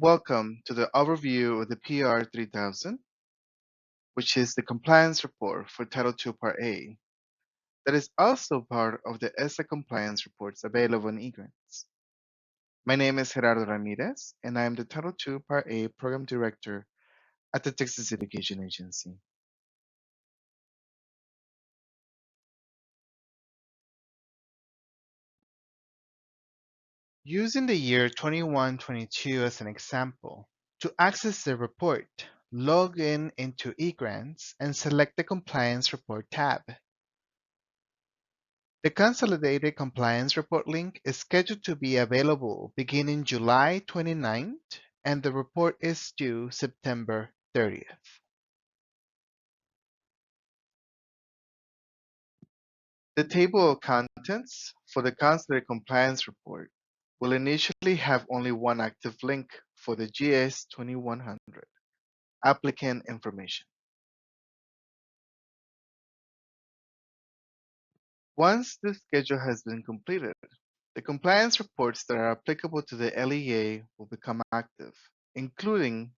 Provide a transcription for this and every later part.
Welcome to the overview of the PR3000, which is the compliance report for Title II Part A, that is also part of the ESA compliance reports available in eGrants. My name is Gerardo Ramirez, and I am the Title II Part A Program Director at the Texas Education Agency. Using the year 21-22 as an example, to access the report, log in into eGrants and select the Compliance Report tab. The Consolidated Compliance Report link is scheduled to be available beginning July 29th, and the report is due September 30th. The table of contents for the Consolidated Compliance Report will initially have only one active link for the GS 2100, Applicant Information. Once the schedule has been completed, the compliance reports that are applicable to the LEA will become active, including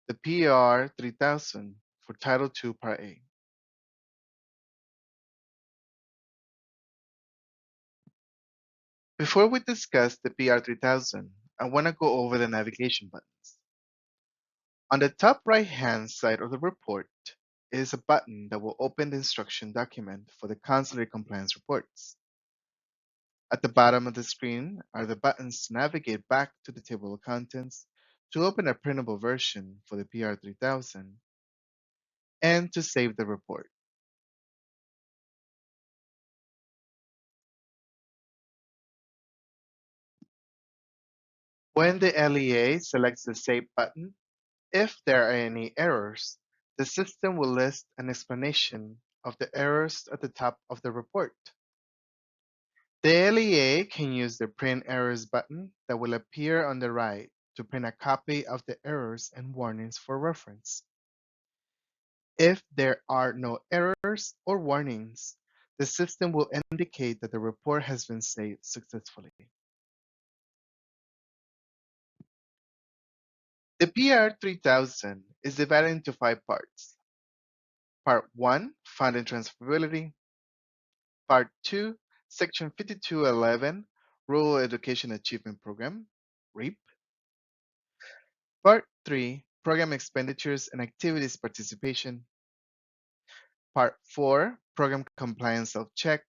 the PR3000 for Title II Part A. Before we discuss the PR3000, I want to go over the navigation buttons. On the top right-hand side of the report is a button that will open the instruction document for the Consolidated Compliance Reports. At the bottom of the screen are the buttons to navigate back to the table of contents, to open a printable version for the PR3000, and to save the report. When the LEA selects the Save button, if there are any errors, the system will list an explanation of the errors at the top of the report. The LEA can use the Print Errors button that will appear on the right to print a copy of the errors and warnings for reference. If there are no errors or warnings, the system will indicate that the report has been saved successfully. The PR3000 is divided into 5 parts. Part 1, Funding Transferability. Part 2, Section 5211, Rural Education Achievement Program, REAP. Part 3, Program Expenditures and Activities Participation. Part 4, Program Compliance Self-Check.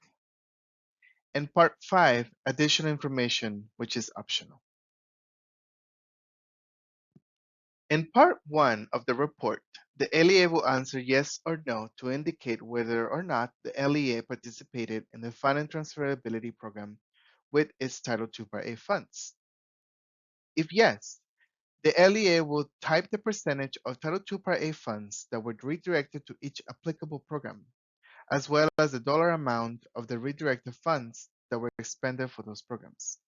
And Part 5, Additional Information, which is optional. In Part 1 of the report, the LEA will answer yes or no to indicate whether or not the LEA participated in the Fund and Transferability Program with its Title II Part A funds. If yes, the LEA will type the percentage of Title II Part A funds that were redirected to each applicable program, as well as the dollar amount of the redirected funds that were expended for those programs.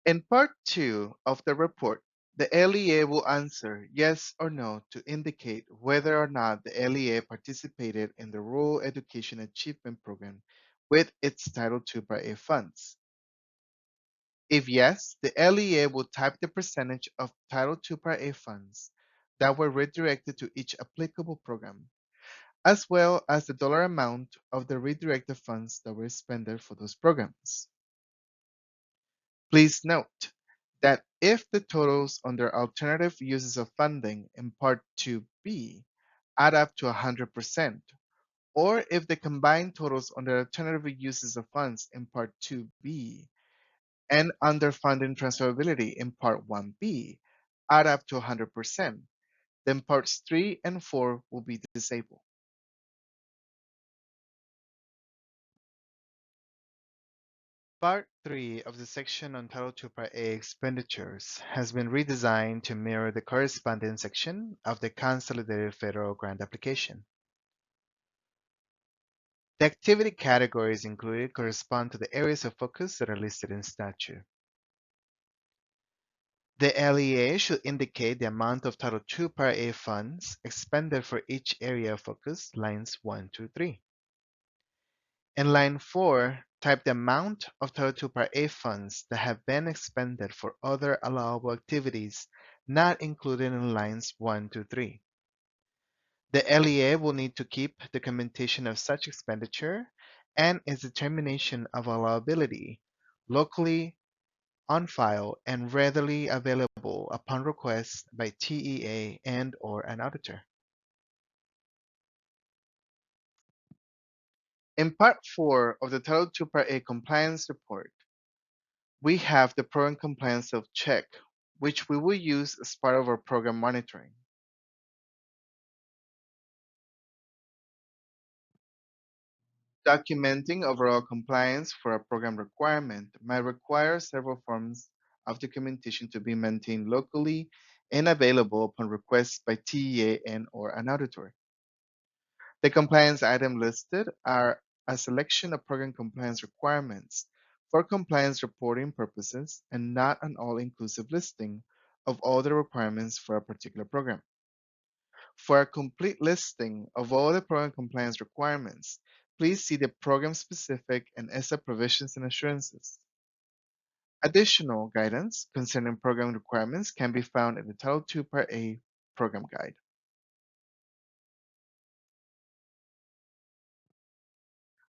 In Part 2 of the report, the LEA will answer yes or no to indicate whether or not the LEA participated in the Rural Education Achievement Program with its Title II Part A funds. If yes, the LEA will type the percentage of Title II Part A funds that were redirected to each applicable program, as well as the dollar amount of the redirected funds that were expended for those programs. Please note that if the totals under alternative uses of funding in Part 2B add up to 100%, or if the combined totals under alternative uses of funds in Part 2B and under funding transferability in Part 1B add up to 100%, then Parts 3 and 4 will be disabled. Part 3 of the section on Title II Part A expenditures has been redesigned to mirror the corresponding section of the Consolidated Federal Grant Application. The activity categories included correspond to the areas of focus that are listed in statute. The LEA should indicate the amount of Title II Part A funds expended for each area of focus, lines 1 to 3. In line 4, type the amount of Title II Part A funds that have been expended for other allowable activities not included in lines 1 to 3. The LEA will need to keep documentation of such expenditure and its determination of allowability locally on file and readily available upon request by TEA and/or an auditor. In Part 4 of the Title II Part A Compliance Report, we have the Program Compliance Self-Check, which we will use as part of our program monitoring. Documenting overall compliance for a program requirement might require several forms of documentation to be maintained locally and available upon request by TEA and/or an auditor. The compliance items listed are a selection of program compliance requirements for compliance reporting purposes and not an all-inclusive listing of all the requirements for a particular program. For a complete listing of all the program compliance requirements, please see the program-specific and ESA provisions and assurances. Additional guidance concerning program requirements can be found in the Title II Part A Program Guide.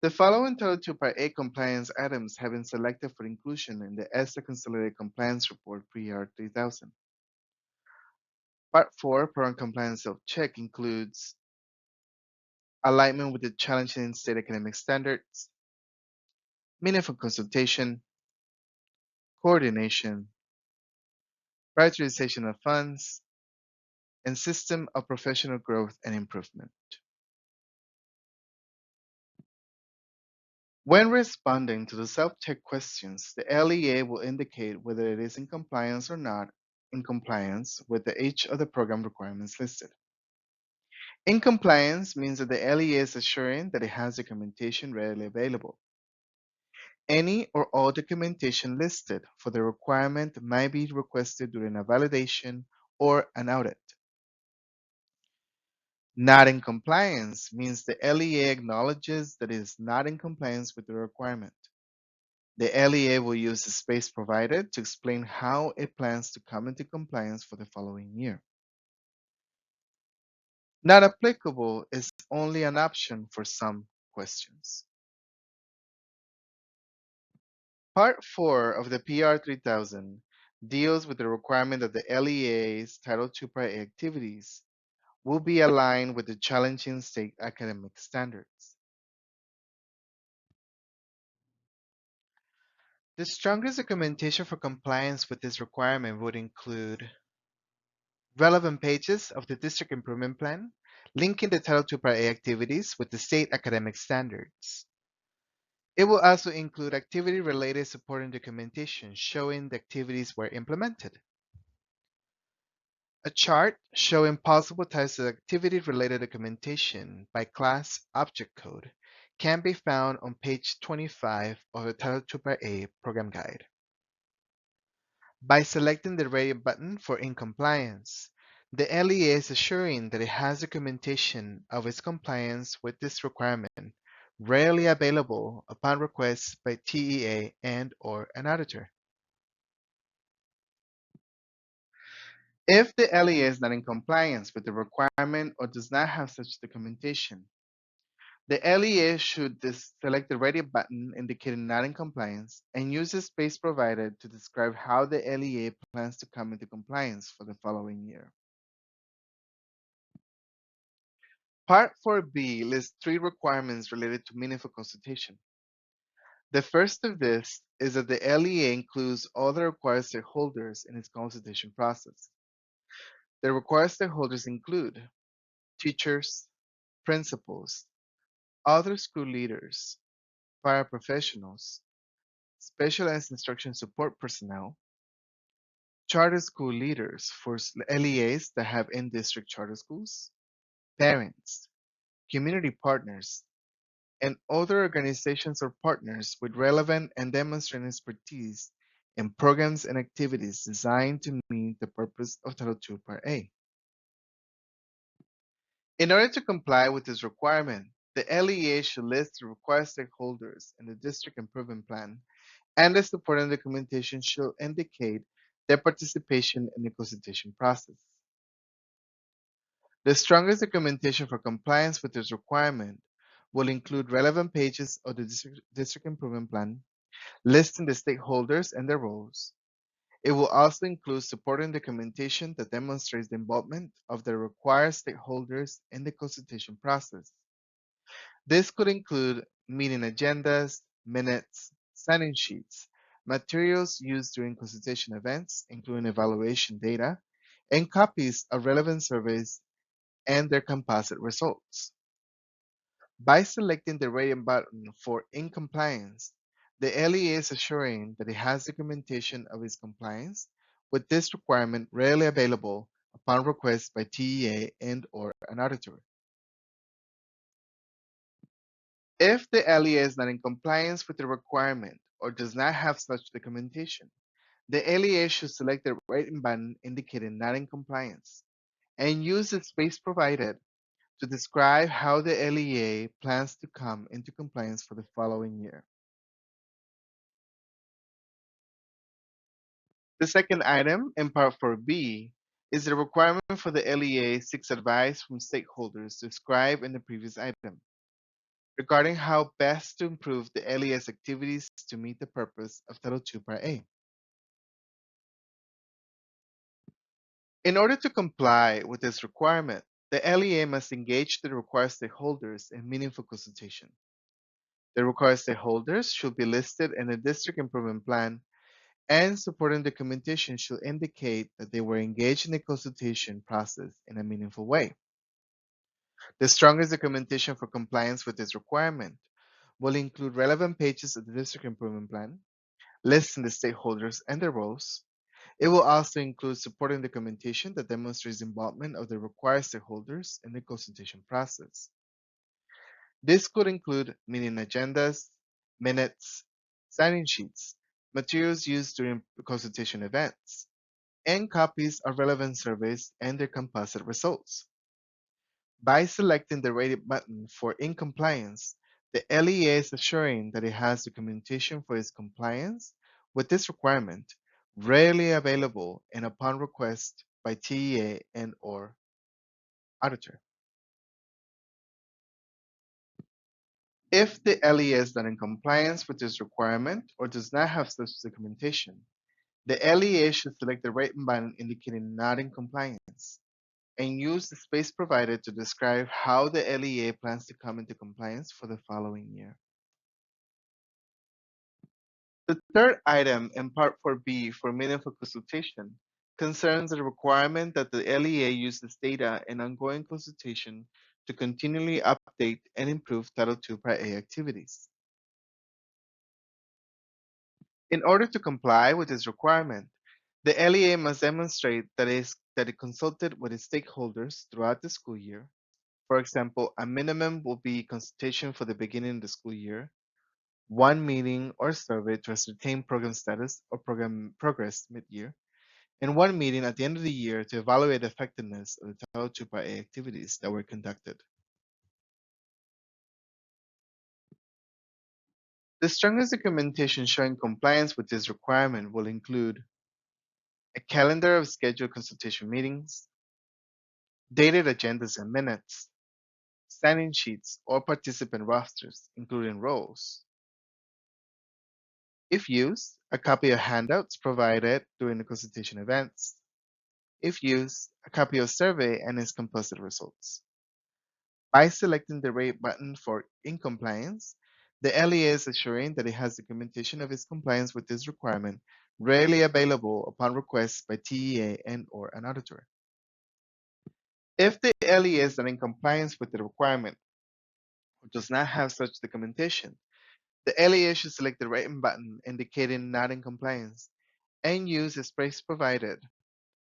The following Title II Part A compliance items have been selected for inclusion in the ESA Consolidated Compliance Report PR3000. Part 4 Program Compliance Self-Check includes alignment with the challenging state academic standards, meaningful consultation, coordination, prioritization of funds, and system of professional growth and improvement. When responding to the self-check questions, the LEA will indicate whether it is in compliance or not in compliance with each of the program requirements listed. In compliance means that the LEA is assuring that it has documentation readily available. Any or all documentation listed for the requirement might be requested during a validation or an audit. Not in compliance means the LEA acknowledges that it is not in compliance with the requirement. The LEA will use the space provided to explain how it plans to come into compliance for the following year. Not applicable is only an option for some questions. Part 4 of the PR3000 deals with the requirement that the LEA's Title II Part A activities will be aligned with the challenging state academic standards. The strongest documentation for compliance with this requirement would include relevant pages of the District Improvement Plan, linking the Title II Part A activities with the state academic standards. It will also include activity-related supporting documentation showing the activities were implemented. A chart showing possible types of activity-related documentation by class object code can be found on page 25 of the Title II Part A Program Guide. By selecting the radio button for in compliance, the LEA is assuring that it has documentation of its compliance with this requirement readily available upon request by TEA and/or an auditor. If the LEA is not in compliance with the requirement or does not have such documentation, the LEA should select the radio button indicating not in compliance and use the space provided to describe how the LEA plans to come into compliance for the following year. Part 4B lists 3 requirements related to meaningful consultation. The first of this is that the LEA includes all the required stakeholders in its consultation process. The required stakeholders include teachers, principals, other school leaders, paraprofessionals, specialized instruction support personnel, charter school leaders for LEAs that have in-district charter schools, parents, community partners, and other organizations or partners with relevant and demonstrated expertise in programs and activities designed to meet the purpose of Title II Part A. In order to comply with this requirement, The LEA should list the required stakeholders in the district improvement plan, and the supporting documentation should indicate their participation in the consultation process. The strongest documentation for compliance with this requirement will include relevant pages of the district improvement plan, listing the stakeholders and their roles. It will also include supporting documentation that demonstrates the involvement of the required stakeholders in the consultation process. This could include meeting agendas, minutes, sign-in sheets, materials used during consultation events, including evaluation data, and copies of relevant surveys and their composite results. By selecting the rating button for in compliance, the LEA is assuring that it has documentation of its compliance with this requirement readily available upon request by TEA and or an auditor. If the LEA is not in compliance with the requirement or does not have such documentation, the LEA should select the rating button indicating not in compliance and use the space provided to describe how the LEA plans to come into compliance for the following year. The second item in Part 4B is the requirement for the LEA seeks advice from stakeholders described in the previous item regarding how best to improve the LEA's activities to meet the purpose of Title II Part A. In order to comply with this requirement, the LEA must engage the required stakeholders in meaningful consultation. The required stakeholders should be listed in the district improvement plan, and supporting documentation should indicate that they were engaged in the consultation process in a meaningful way. The strongest documentation for compliance with this requirement will include relevant pages of the district improvement plan, listing the stakeholders and their roles. It will also include supporting documentation that demonstrates involvement of the required stakeholders in the consultation process. This could include meeting agendas, minutes, sign-in sheets, materials used during consultation events, and copies of relevant surveys and their composite results. By selecting the rated button for in compliance, the LEA is assuring that it has documentation for its compliance with this requirement readily available and upon request by TEA and or auditor. If the LEA is not in compliance with this requirement or does not have such documentation, the LEA should select the rating button indicating not in compliance and use the space provided to describe how the LEA plans to come into compliance for the following year. The third item in Part 4B for meaningful consultation concerns the requirement that the LEA uses data in ongoing consultation to continually update and improve Title II Part A activities. In order to comply with this requirement, the LEA must demonstrate that it consulted with its stakeholders throughout the school year. For example, a minimum will be consultation for the beginning of the school year, one meeting or survey to ascertain program status or program progress mid-year, and one meeting at the end of the year to evaluate the effectiveness of the Title II Part A activities that were conducted. The strongest documentation showing compliance with this requirement will include a calendar of scheduled consultation meetings, dated agendas and minutes, sign-in sheets or participant rosters, including roles. If used, a copy of handouts provided during the consultation events. If used, a copy of survey and its composite results. By selecting the rate button for in compliance, the LEA is assuring that it has documentation of its compliance with this requirement readily available upon request by TEA and or an auditor. If the LEA is not in compliance with the requirement or does not have such documentation, the LEA should select the rating button indicating not in compliance and use the space provided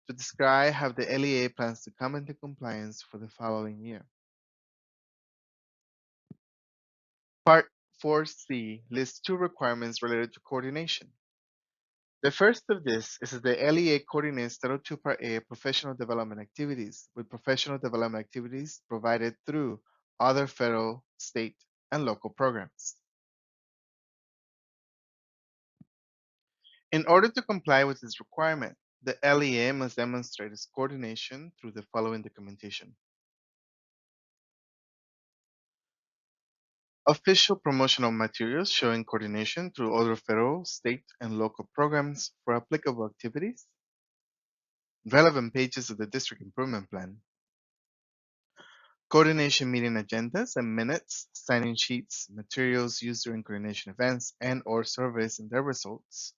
to describe how the LEA plans to come into compliance for the following year. Part 4C lists two requirements related to coordination. The first of this is that the LEA coordinates Title II Part A professional development activities with professional development activities provided through other federal, state, and local programs. In order to comply with this requirement, the LEA must demonstrate its coordination through the following documentation. Official promotional materials showing coordination through other federal, state, and local programs for applicable activities, relevant pages of the District Improvement Plan, coordination meeting agendas and minutes, signing sheets, materials used during coordination events and/or surveys and their results,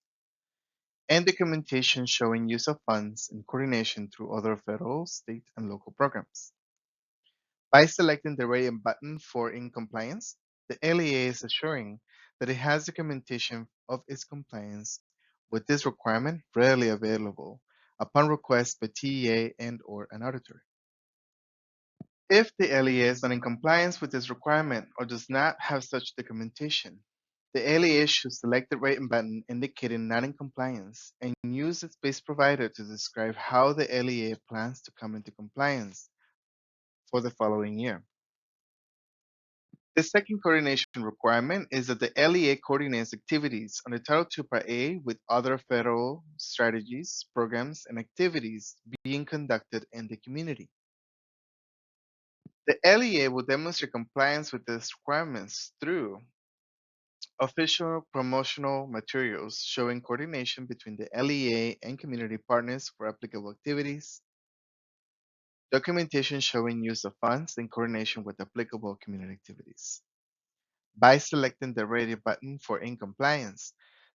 and documentation showing use of funds in coordination through other federal, state, and local programs. By selecting the rating button for in compliance, the LEA is assuring that it has documentation of its compliance with this requirement readily available upon request by TEA and/or an auditor. If the LEA is not in compliance with this requirement or does not have such documentation, the LEA should select the rating button indicating not in compliance and use the space provided to describe how the LEA plans to come into compliance for the following year. The second coordination requirement is that the LEA coordinates activities under Title II Part A with other federal strategies, programs, and activities being conducted in the community. The LEA will demonstrate compliance with these requirements through official promotional materials showing coordination between the LEA and community partners for applicable activities, documentation showing use of funds in coordination with applicable community activities. By selecting the radio button for in compliance,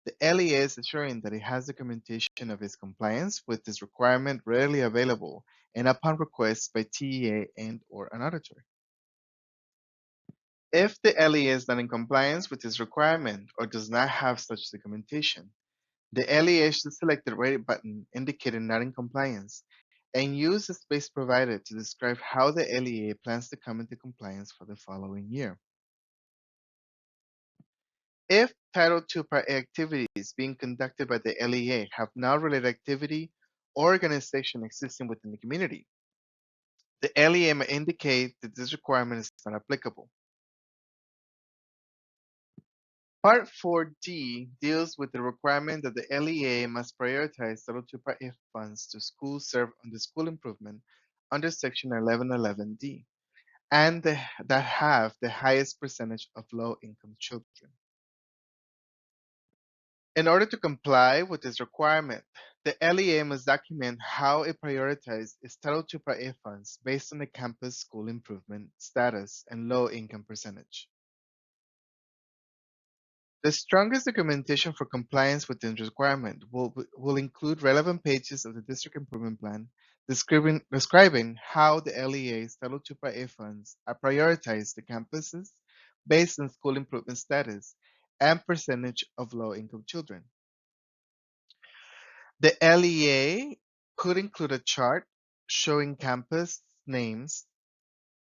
the LEA is ensuring that it has documentation of its compliance with this requirement readily available and upon request by TEA and/or an auditor. If the LEA is not in compliance with this requirement or does not have such documentation, the LEA should select the red button indicating not in compliance and use the space provided to describe how the LEA plans to come into compliance for the following year. If Title II Part A activities being conducted by the LEA have no related activity or organization existing within the community, the LEA may indicate that this requirement is not applicable. Part 4D deals with the requirement that the LEA must prioritize Title II Part A funds to schools served under school improvement under Section 1111D and that have the highest percentage of low-income children. In order to comply with this requirement, the LEA must document how it prioritizes its Title II Part A funds based on the campus school improvement status and low income percentage. The strongest documentation for compliance with this requirement will include relevant pages of the District Improvement Plan describing how the LEA's Title II Part A funds are prioritized to campuses based on school improvement status and percentage of low income children. The LEA could include a chart showing campus names,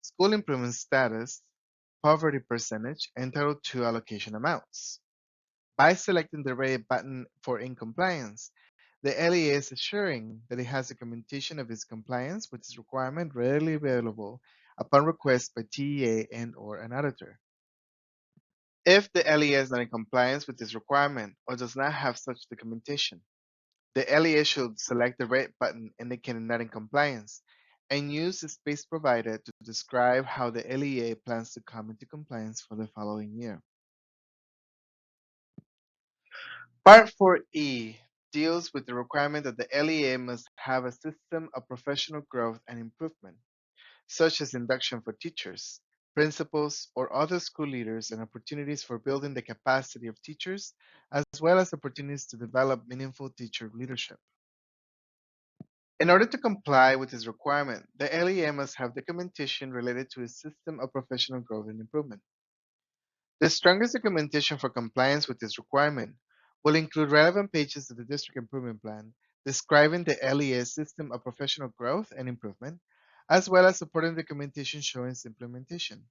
school improvement status, poverty percentage, and Title II allocation amounts. By selecting the red button for in compliance, the LEA is assuring that it has documentation of its compliance with this requirement readily available upon request by TEA and/or an auditor. If the LEA is not in compliance with this requirement or does not have such documentation, the LEA should select the red button indicating not in compliance and use the space provided to describe how the LEA plans to come into compliance for the following year. Part 4E deals with the requirement that the LEA must have a system of professional growth and improvement, such as induction for teachers, principals, or other school leaders and opportunities for building the capacity of teachers, as well as opportunities to develop meaningful teacher leadership. In order to comply with this requirement, the LEA must have documentation related to a system of professional growth and improvement. The strongest documentation for compliance with this requirement will include relevant pages of the District Improvement Plan describing the LEA's system of professional growth and improvement, as well as supporting documentation showing its implementation.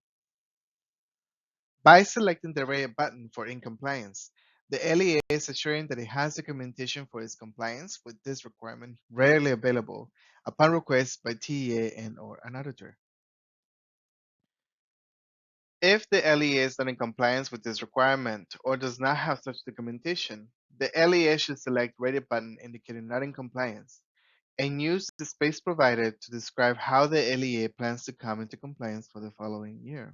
By selecting the red button for in compliance, the LEA is assuring that it has documentation for its compliance with this requirement readily available upon request by TEA and/or an auditor. If the LEA is not in compliance with this requirement or does not have such documentation, the LEA should select Ready button indicating not in compliance and use the space provided to describe how the LEA plans to come into compliance for the following year.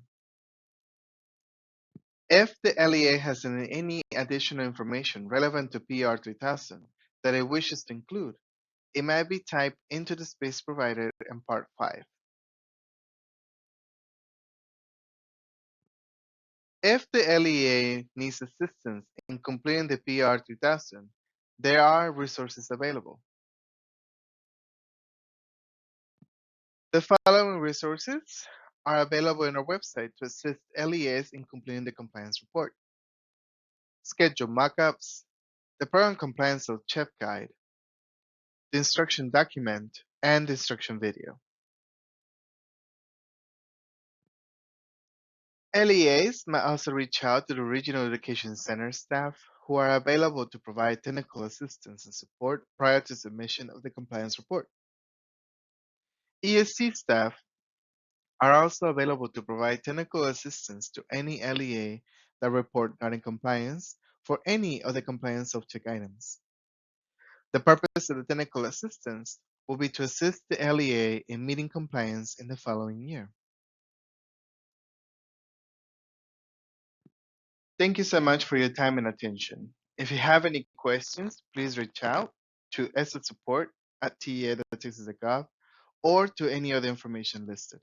If the LEA has any additional information relevant to PR3000 that it wishes to include, it might be typed into the space provided in Part 5. If the LEA needs assistance in completing the PR3000, there are resources available. The following resources are available on our website to assist LEAs in completing the compliance report: schedule mockups, the program compliance of chef guide, the instruction document, and the instruction video. LEAs may also reach out to the Regional Education Center staff who are available to provide technical assistance and support prior to submission of the compliance report. ESC staff are also available to provide technical assistance to any LEA that report not in compliance for any of the compliance subject items. The purpose of the technical assistance will be to assist the LEA in meeting compliance in the following year. Thank you so much for your time and attention. If you have any questions, please reach out to support@tea.texas.gov or to any other information listed.